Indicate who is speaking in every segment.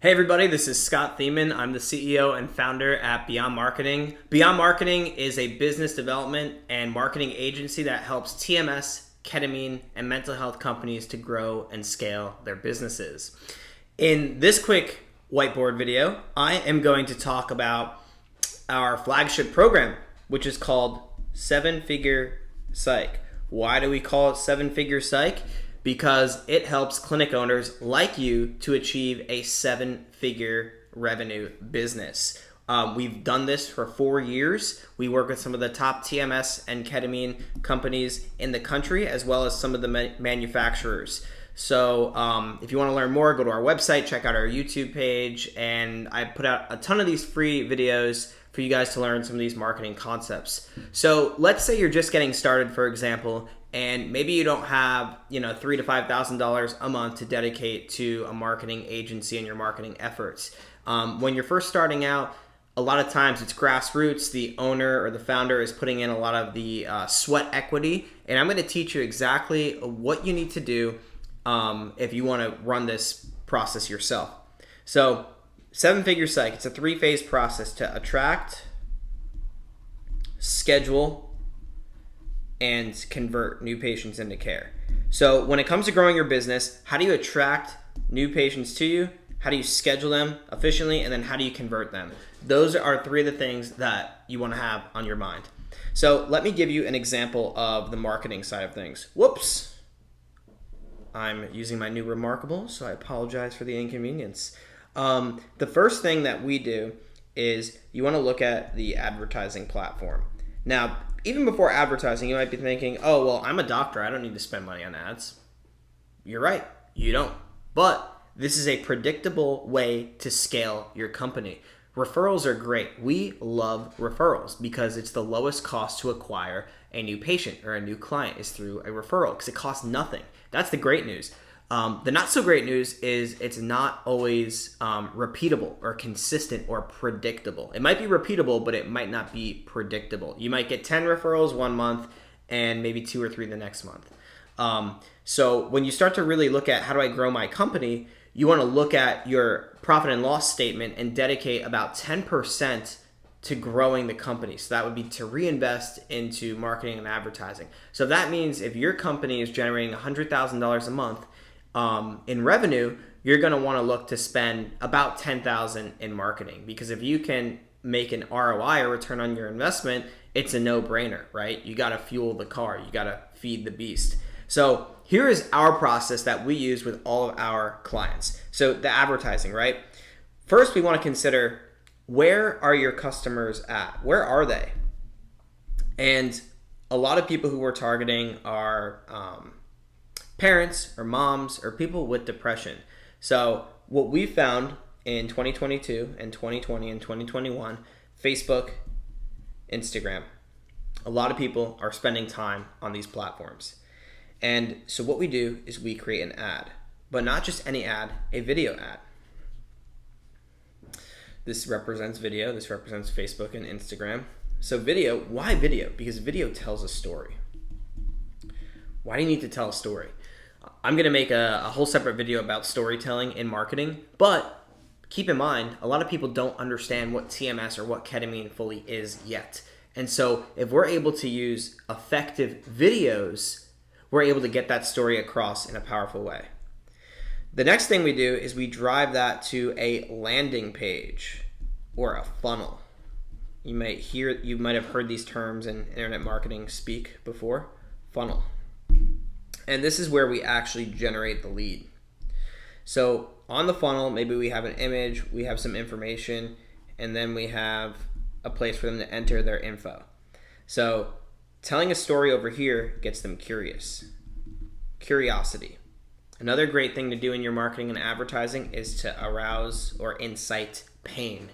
Speaker 1: Hey everybody, this is Scott Theaman. I'm the CEO and founder at Beyond Marketing. Beyond Marketing is a business development and marketing agency that helps TMS, ketamine, and mental health companies to grow and scale their businesses. In this quick whiteboard video, I am going to talk about our flagship program, which is called 7-Figure Psych. Why do we call it 7-Figure Psych? Because it helps clinic owners like you to achieve a 7-figure revenue business. We've done this for 4 years. We work with some of the top TMS and ketamine companies in the country, as well as some of the manufacturers. So if you want to learn more, go to our website, check out our YouTube page, and I put out a ton of these free videos for you guys to learn some of these marketing concepts. So let's say you're just getting started, for example, and maybe you don't have $3,000 to $5,000 a month to dedicate to a marketing agency and your marketing efforts. When you're first starting out, a lot of times it's grassroots. The owner or the founder is putting in a lot of the sweat equity, and I'm going to teach you exactly what you need to do if you want to run this process yourself. So 7-Figure Psych, it's a 3-phase process to attract, schedule, and convert new patients into care. So when it comes to growing your business, how do you attract new patients to you? How do you schedule them efficiently? And then how do you convert them? Those are 3 of the things that you want to have on your mind. So let me give you an example of the marketing side of things. Whoops. I'm using my new Remarkable, so I apologize for the inconvenience. The first thing that we do is you want to look at the advertising platform. Now, even before advertising, you might be thinking, oh, well, I'm a doctor. I don't need to spend money on ads. You're right. You don't. But this is a predictable way to scale your company. Referrals are great. We love referrals because it's the lowest cost to acquire a new patient or a new client is through a referral because it costs nothing. That's the great news. The not so great news is it's not always repeatable or consistent or predictable. It might be repeatable, but it might not be predictable. You might get 10 referrals one month and maybe 2 or 3 the next month. So when you start to really look at how do I grow my company, you want to look at your profit and loss statement and dedicate about 10% to growing the company. So that would be to reinvest into marketing and advertising. So that means if your company is generating $100,000 a month, in revenue, you're going to want to look to spend about $10,000 in marketing, because if you can make an ROI or return on your investment, it's a no-brainer, right? You got to fuel the car. You got to feed the beast. So here is our process that we use with all of our clients. So the advertising, right? First, we want to consider, where are your customers at? Where are they? And a lot of people who we're targeting are parents or moms or people with depression. So what we found in 2022 and 2020 and 2021, Facebook, Instagram, a lot of people are spending time on these platforms. And so what we do is we create an ad, but not just any ad, a video ad. This represents video. This represents Facebook and Instagram. So video, why video? Because video tells a story. Why do you need to tell a story? I'm going to make a whole separate video about storytelling in marketing, but keep in mind, a lot of people don't understand what TMS or what ketamine fully is yet. And so if we're able to use effective videos, we're able to get that story across in a powerful way. The next thing we do is we drive that to a landing page or a funnel. You might have heard these terms in internet marketing speak before. Funnel. And this is where we actually generate the lead. So on the funnel, maybe we have an image, we have some information, and then we have a place for them to enter their info. So telling a story over here gets them curious. Curiosity. Another great thing to do in your marketing and advertising is to arouse or incite pain.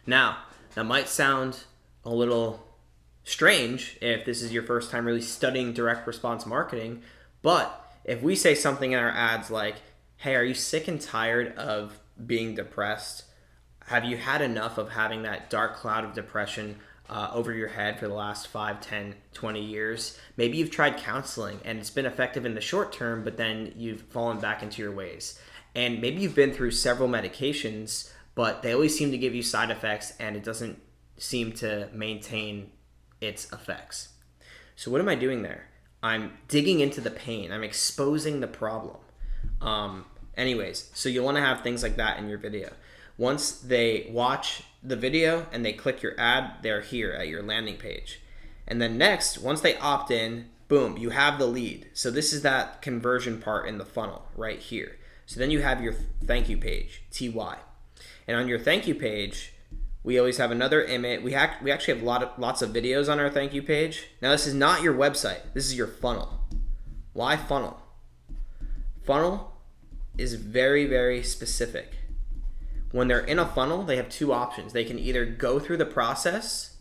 Speaker 1: Now, that might sound a little strange if this is your first time really studying direct response marketing, but if we say something in our ads like, hey, are you sick and tired of being depressed? Have you had enough of having that dark cloud of depression over your head for the last 5, 10, 20 years? Maybe you've tried counseling and it's been effective in the short term, but then you've fallen back into your ways. and maybe you've been through several medications, but they always seem to give you side effects and it doesn't seem to maintain its effects. So what am I doing there? I'm digging into the pain. I'm exposing the problem. Anyways, so you'll want to have things like that in your video. Once they watch the video and they click your ad, they're here at your landing page. And then next, once they opt in, boom, you have the lead. So this is that conversion part in the funnel right here. So then you have your thank you page, TY. And on your thank you page, we always have another image. We actually have lots of videos on our thank you page. Now this is not your website. This is your funnel. Why funnel? Funnel is very, very specific. When they're in a funnel, they have two options. They can either go through the process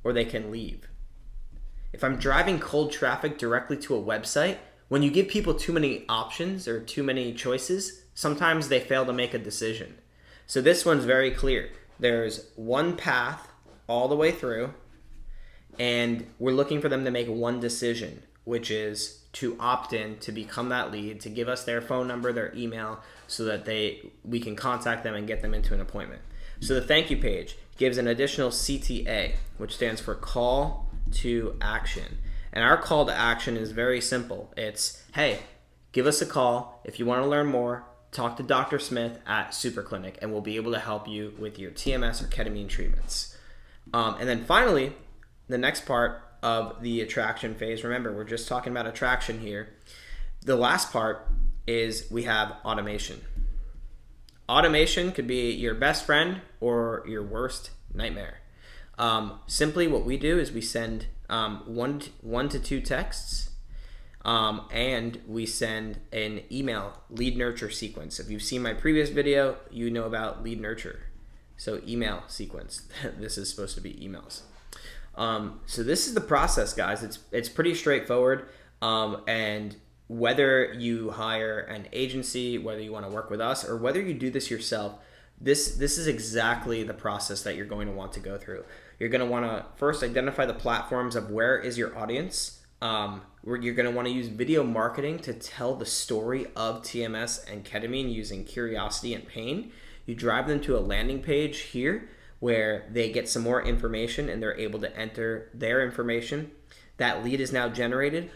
Speaker 1: or they can leave. If I'm driving cold traffic directly to a website, when you give people too many options or too many choices, sometimes they fail to make a decision. So this one's very clear. There's one path all the way through, and we're looking for them to make one decision, which is to opt in, to become that lead, to give us their phone number, their email, so that we can contact them and get them into an appointment. So the thank you page gives an additional CTA, which stands for call to action. And our call to action is very simple. It's, hey, give us a call if you want to learn more. Talk to Dr. Smith at Super Clinic, and we'll be able to help you with your TMS or ketamine treatments. And then finally, the next part of the attraction phase, remember, we're just talking about attraction here. The last part is we have automation. Automation could be your best friend or your worst nightmare. Simply what we do is we send one to two texts, and we send an email lead nurture sequence. If you've seen my previous video, you know about lead nurture. So email sequence. This is supposed to be emails. So this is the process, guys. It's pretty straightforward. And whether you hire an agency, whether you want to work with us, or whether you do this yourself, this is exactly the process that you're going to want to go through. You're going to want to first identify the platforms of where is your audience. Where you're going to want to use video marketing to tell the story of TMS and ketamine using curiosity and pain. You drive them to a landing page here where they get some more information and they're able to enter their information. That lead is now generated.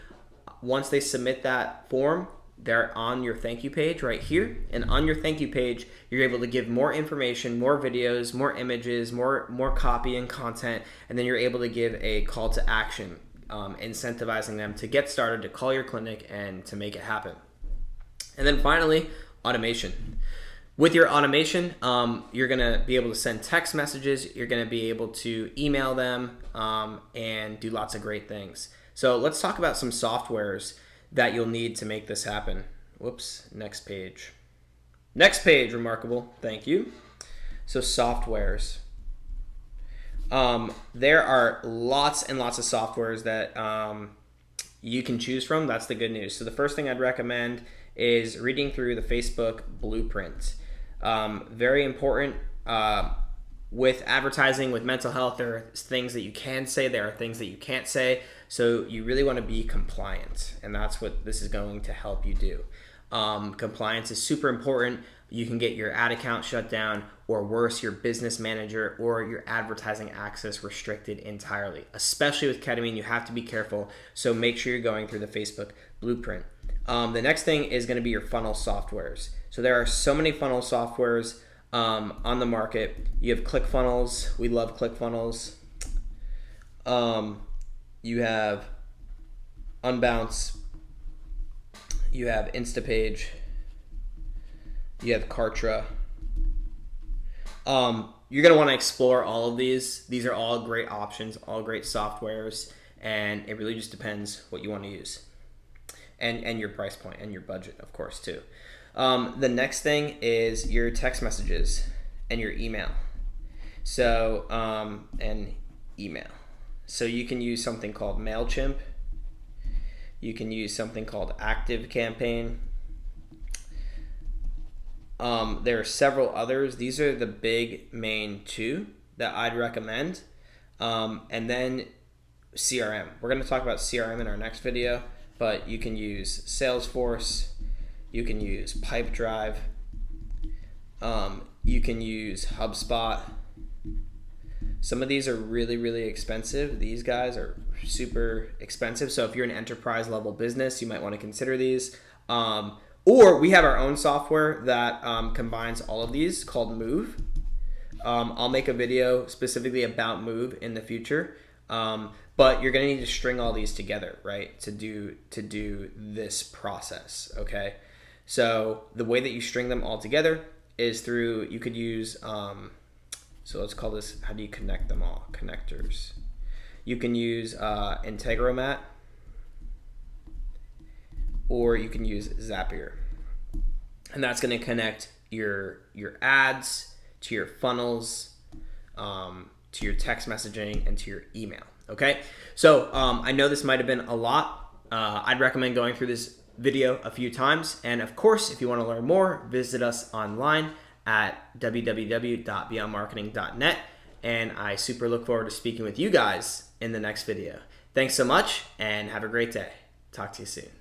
Speaker 1: Once they submit that form, they're on your thank you page right here. And on your thank you page, you're able to give more information, more videos, more images, more copy and content, and then you're able to give a call to action, incentivizing them to get started, to call your clinic, and to make it happen. And then finally, automation. With your automation, you're going to be able to send text messages, you're going to be able to email them, and do lots of great things. So let's talk about some softwares that you'll need to make this happen. Whoops, next page. Next page, remarkable, thank you. So softwares. There are lots and lots of softwares that you can choose from. That's the good news. So the first thing I'd recommend is reading through the Facebook blueprint. Very important with advertising, with mental health. There are things that you can say, there are things that you can't say. So you really want to be compliant, and that's what this is going to help you do. Compliance is super important. You can get your ad account shut down, or worse, your business manager or your advertising access restricted entirely. Especially with ketamine, you have to be careful. So make sure you're going through the Facebook blueprint. The next thing is going to be your funnel softwares. So there are so many funnel softwares on the market. You have ClickFunnels. We love ClickFunnels. You have Unbounce. You have Instapage. You have Kartra. You're going to want to explore all of these. These are all great options, all great softwares, and it really just depends what you want to use. And your price point and your budget, of course, too. The next thing is your text messages and your email. So, and email. So you can use something called MailChimp. You can use something called ActiveCampaign. There are several others. These are the big main two that I'd recommend. And then CRM. We're going to talk about CRM in our next video, but you can use Salesforce. You can use Pipedrive. You can use HubSpot. Some of these are really, really expensive. These guys are super expensive. So if you're an enterprise level business, you might want to consider these. Or we have our own software that combines all of these called Move. I'll make a video specifically about Move in the future. But you're going to need to string all these together, right? To do this process, okay? So the way that you string them all together is through, you could use, so let's call this, how do you connect them all? Connectors. You can use Integromat, or you can use Zapier. And that's going to connect your ads to your funnels, to your text messaging, and to your email, okay? So I know this might have been a lot. I'd recommend going through this video a few times. And of course, if you want to learn more, visit us online at www.beyondmarketing.net. And I super look forward to speaking with you guys in the next video. Thanks so much and have a great day. Talk to you soon.